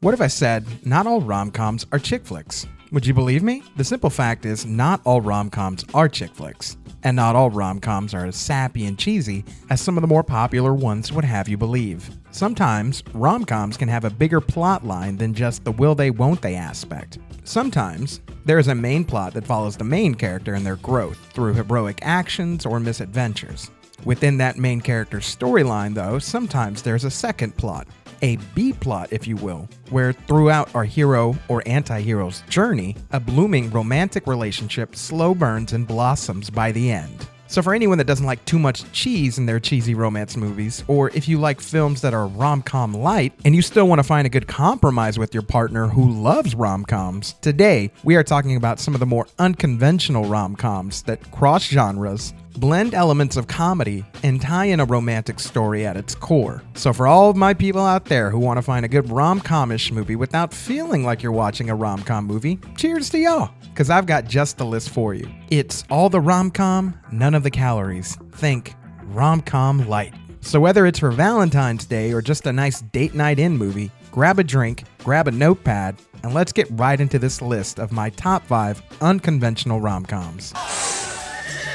What if I said, not all rom-coms are chick flicks? Would you believe me? The simple fact is, not all rom-coms are chick flicks. And not all rom-coms are as sappy and cheesy as some of the more popular ones would have you believe. Sometimes, rom-coms can have a bigger plot line than just the will they won't they aspect. Sometimes, there is a main plot that follows the main character and their growth through heroic actions or misadventures. Within that main character's storyline, though, sometimes there's a second plot, a B-plot if you will, where throughout our hero or anti-hero's journey, a blooming romantic relationship slow burns and blossoms by the end. So for anyone that doesn't like too much cheese in their cheesy romance movies, or if you like films that are rom-com light and you still want to find a good compromise with your partner who loves rom-coms, today we are talking about some of the more unconventional rom-coms that cross genres, blend elements of comedy, and tie in a romantic story at its core. So for all of my people out there who want to find a good rom-com-ish movie without feeling like you're watching a rom-com movie, cheers to y'all, because I've got just the list for you. It's all the rom-com, none of the calories. Think rom-com light. So whether it's for Valentine's Day or just a nice date night in movie, grab a drink, grab a notepad, and let's get right into this list of my top 5 unconventional rom-coms.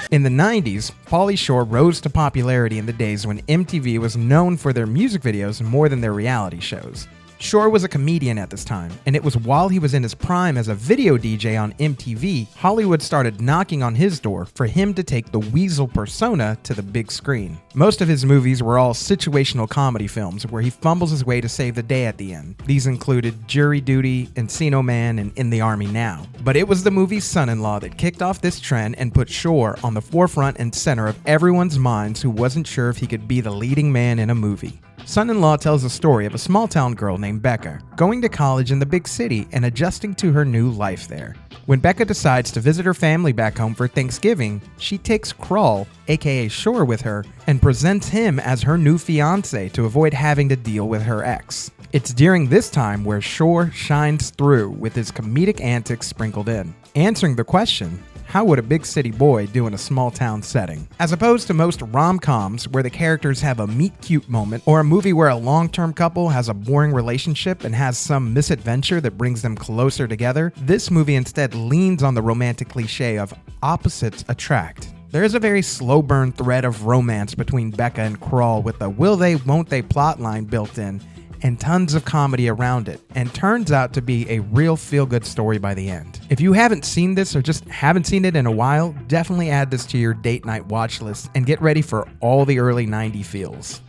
In the 90s, Pauly Shore rose to popularity in the days when MTV was known for their music videos more than their reality shows. Shore was a comedian at this time, and it was while he was in his prime as a video DJ on MTV, Hollywood started knocking on his door for him to take the Weasel persona to the big screen. Most of his movies were all situational comedy films where he fumbles his way to save the day at the end. These included Jury Duty, Encino Man, and In the Army Now. But it was the movie Son-in-Law that kicked off this trend and put Shore on the forefront and center of everyone's minds who wasn't sure if he could be the leading man in a movie. Son-in-Law tells the story of a small-town girl named Becca going to college in the big city and adjusting to her new life there. When Becca decides to visit her family back home for Thanksgiving, she takes Crawl, aka Shore, with her and presents him as her new fiance to avoid having to deal with her ex. It's during this time where Shore shines through with his comedic antics sprinkled in, answering the question, how would a big city boy do in a small town setting? As opposed to most rom-coms where the characters have a meet-cute moment, or a movie where a long-term couple has a boring relationship and has some misadventure that brings them closer together, this movie instead leans on the romantic cliche of opposites attract. There is a very slow burn thread of romance between Becca and Crawl with a will they won't they plotline built in, and tons of comedy around it, and turns out to be a real feel-good story by the end. If you haven't seen this or just haven't seen it in a while, definitely add this to your date night watch list and get ready for all the early 90s feels.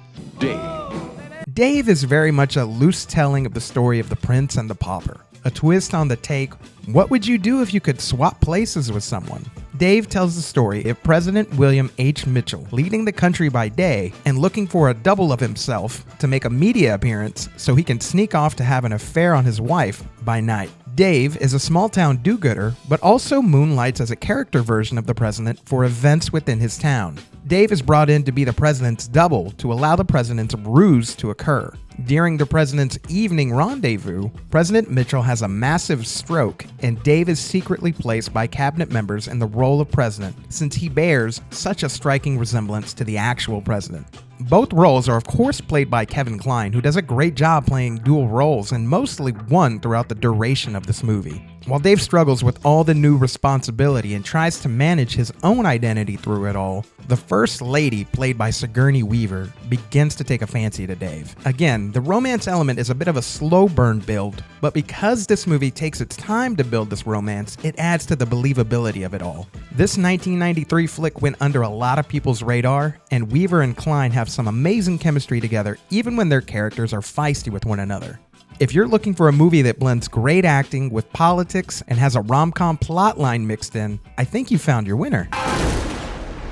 Dave is very much a loose telling of the story of the Prince and the Pauper. A twist on the take, what would you do if you could swap places with someone? Dave tells the story of President William H. Mitchell leading the country by day and looking for a double of himself to make a media appearance so he can sneak off to have an affair on his wife by night. Dave is a small-town do-gooder, but also moonlights as a character version of the president for events within his town. Dave is brought in to be the president's double to allow the president's ruse to occur. During the president's evening rendezvous, President Mitchell has a massive stroke, and Dave is secretly placed by cabinet members in the role of president since he bears such a striking resemblance to the actual president. Both roles are of course played by Kevin Kline, who does a great job playing dual roles and mostly one throughout the duration of this movie. While Dave struggles with all the new responsibility and tries to manage his own identity through it all, the First Lady, played by Sigourney Weaver, begins to take a fancy to Dave. Again, the romance element is a bit of a slow burn build, but because this movie takes its time to build this romance, it adds to the believability of it all. This 1993 flick went under a lot of people's radar, and Weaver and Kline have some amazing chemistry together even when their characters are feisty with one another. If you're looking for a movie that blends great acting with politics and has a rom-com plotline mixed in, I think you found your winner.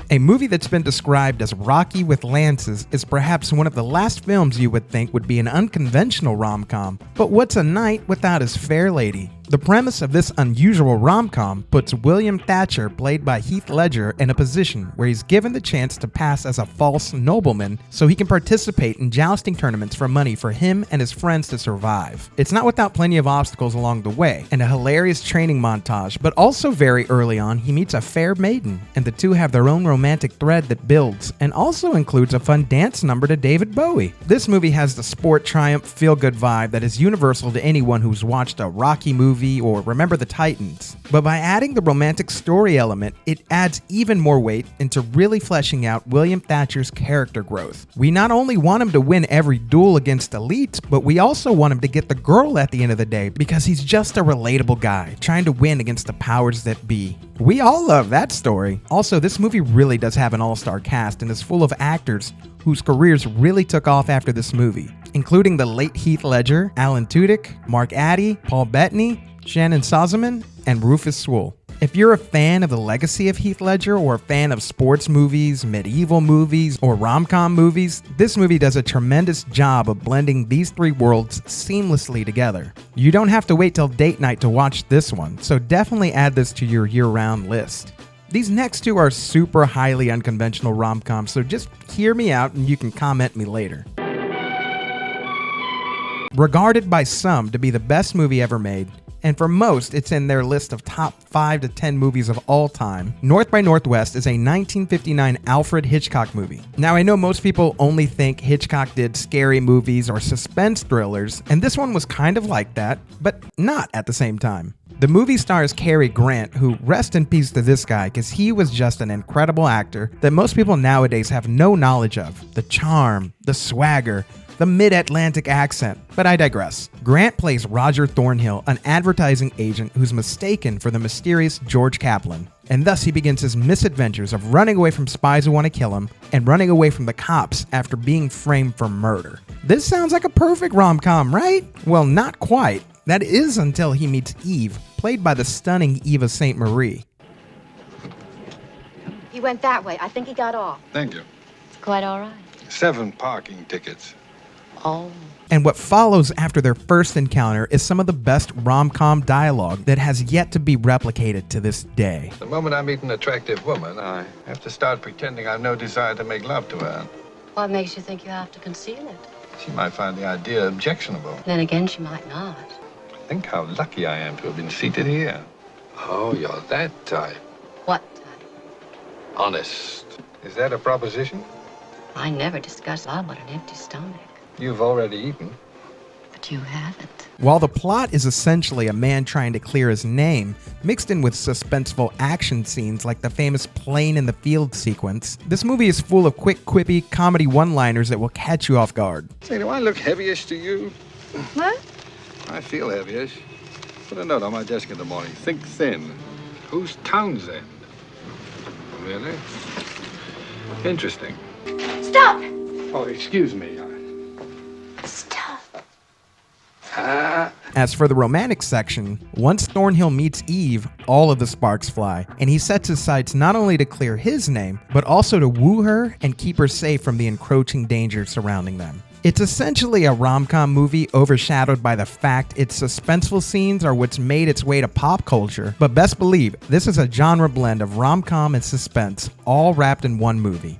A movie that's been described as Rocky with lances is perhaps one of the last films you would think would be an unconventional rom-com, but what's a night without his fair lady? The premise of this unusual rom-com puts William Thatcher, played by Heath Ledger, in a position where he's given the chance to pass as a false nobleman so he can participate in jousting tournaments for money for him and his friends to survive. It's not without plenty of obstacles along the way and a hilarious training montage, but also very early on he meets a fair maiden, and the two have their own romantic thread that builds and also includes a fun dance number to David Bowie. This movie has the sport triumph feel-good vibe that is universal to anyone who's watched a Rocky movie or Remember the Titans. But by adding the romantic story element, it adds even more weight into really fleshing out William Thatcher's character growth. We not only want him to win every duel against elites, but we also want him to get the girl at the end of the day because he's just a relatable guy trying to win against the powers that be. We all love that story. Also, this movie really does have an all-star cast and is full of actors whose careers really took off after this movie, including the late Heath Ledger, Alan Tudyk, Mark Addy, Paul Bettany, Shannon Sossamon, and Rufus Sewell. If you're a fan of the legacy of Heath Ledger or a fan of sports movies, medieval movies, or rom-com movies, this movie does a tremendous job of blending these three worlds seamlessly together. You don't have to wait till date night to watch this one, so definitely add this to your year-round list. These next two are super highly unconventional rom-coms, so just hear me out and you can comment me later. Regarded by some to be the best movie ever made, and for most it's in their list of top 5 to 10 movies of all time, North by Northwest is a 1959 Alfred Hitchcock movie. Now I know most people only think Hitchcock did scary movies or suspense thrillers, and this one was kind of like that, but not at the same time. The movie stars Cary Grant, who, rest in peace to this guy, because he was just an incredible actor that most people nowadays have no knowledge of. The charm, the swagger, the mid-Atlantic accent, but I digress. Grant plays Roger Thornhill, an advertising agent who's mistaken for the mysterious George Kaplan, and thus he begins his misadventures of running away from spies who want to kill him and running away from the cops after being framed for murder. This sounds like a perfect rom-com, right? Well, not quite. That is until he meets Eve, played by the stunning Eva St. Marie. He went that way. I think he got off. Thank you. It's quite all right. 7 parking tickets. Oh. And what follows after their first encounter is some of the best rom-com dialogue that has yet to be replicated to this day. The moment I meet an attractive woman, I have to start pretending I've no desire to make love to her. What makes you think you have to conceal it? She might find the idea objectionable. Then again, she might not. Think how lucky I am to have been seated here. Oh, you're that type. What type? Honest. Is that a proposition? I never discuss love on an empty stomach. You've already eaten. But you haven't. While the plot is essentially a man trying to clear his name, mixed in with suspenseful action scenes like the famous plane in the field sequence, this movie is full of quick, quippy comedy one-liners that will catch you off guard. Say, do I look heavyish to you? What? I feel heavyish. Put a note on my desk in the morning. Think thin. Who's Townsend? Really? Interesting. Stop! Oh, excuse me. Stop. As for the romantic section, once Thornhill meets Eve, all of the sparks fly, and he sets his sights not only to clear his name, but also to woo her and keep her safe from the encroaching dangers surrounding them. It's essentially a rom-com movie overshadowed by the fact its suspenseful scenes are what's made its way to pop culture, but best believe this is a genre blend of rom-com and suspense, all wrapped in one movie.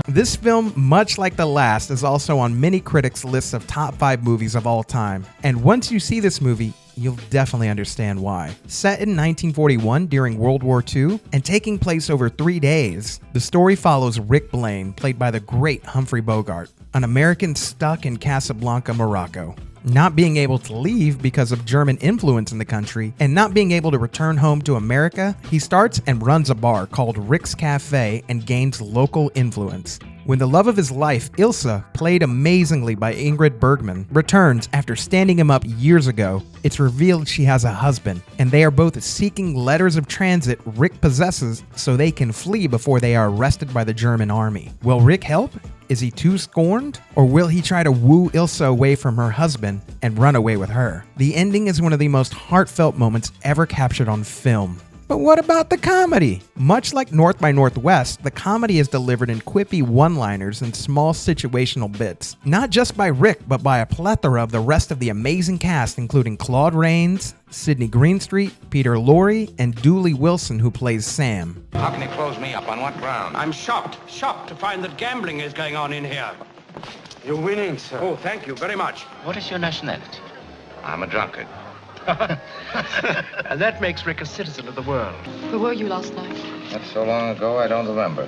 This film, much like the last, is also on many critics' lists of top 5 movies of all time, and once you see this movie, you'll definitely understand why. Set in 1941 during World War II and taking place over 3 days, the story follows Rick Blaine, played by the great Humphrey Bogart, an American stuck in Casablanca, Morocco. Not being able to leave because of German influence in the country, and not being able to return home to America, he starts and runs a bar called Rick's Cafe and gains local influence. When the love of his life, Ilsa, played amazingly by Ingrid Bergman, returns after standing him up years ago, it's revealed she has a husband, and they are both seeking letters of transit Rick possesses so they can flee before they are arrested by the German army. Will Rick help? Is he too scorned? Or will he try to woo Ilsa away from her husband and run away with her? The ending is one of the most heartfelt moments ever captured on film. But what about the comedy? Much like North by Northwest, the comedy is delivered in quippy one-liners and small situational bits. Not just by Rick, but by a plethora of the rest of the amazing cast, including Claude Rains, Sidney Greenstreet, Peter Lorre, and Dooley Wilson, who plays Sam. How can you close me up? On what ground? I'm shocked to find that gambling is going on in here. You're winning, sir. Oh, thank you very much. What is your nationality? I'm a drunkard. And that makes Rick a citizen of the world. Where were you last night? That's so long ago, I don't remember.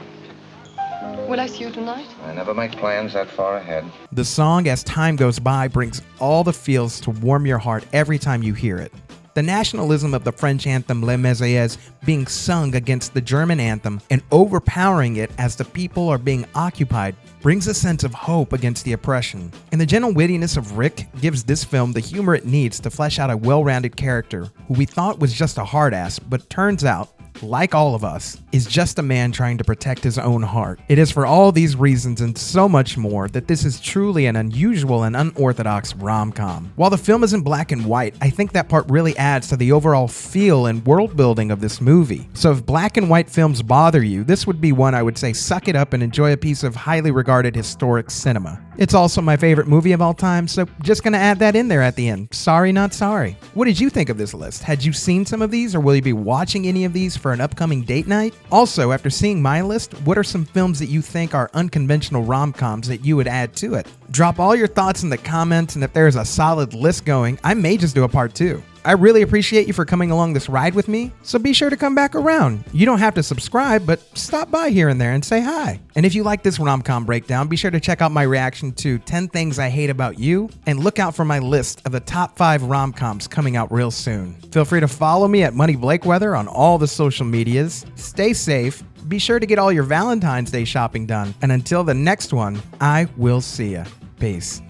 Will I see you tonight? I never make plans that far ahead. The song, as time goes by, brings all the feels to warm your heart every time you hear it. The nationalism of the French anthem Les Marseillaise being sung against the German anthem and overpowering it as the people are being occupied brings a sense of hope against the oppression. And the gentle wittiness of Rick gives this film the humor it needs to flesh out a well-rounded character who we thought was just a hard ass, but turns out, like all of us, is just a man trying to protect his own heart. It is for all these reasons and so much more that this is truly an unusual and unorthodox rom-com. While the film is in black and white, I think that part really adds to the overall feel and world building of this movie. So if black and white films bother you, this would be one I would say suck it up and enjoy a piece of highly regarded historic cinema. It's also my favorite movie of all time, so just gonna add that in there at the end. Sorry, not sorry. What did you think of this list? Had you seen some of these, or will you be watching any of these for an upcoming date night? Also, after seeing my list, what are some films that you think are unconventional rom-coms that you would add to it? Drop all your thoughts in the comments, and if there's a solid list going, I may just do a part 2. I really appreciate you for coming along this ride with me, so be sure to come back around. You don't have to subscribe, but stop by here and there and say hi. And if you like this rom-com breakdown, be sure to check out my reaction to 10 Things I Hate About You, and look out for my list of the top 5 rom-coms coming out real soon. Feel free to follow me at Money Blakeweather on all the social medias. Stay safe. Be sure to get all your Valentine's Day shopping done. And until the next one, I will see ya. Peace.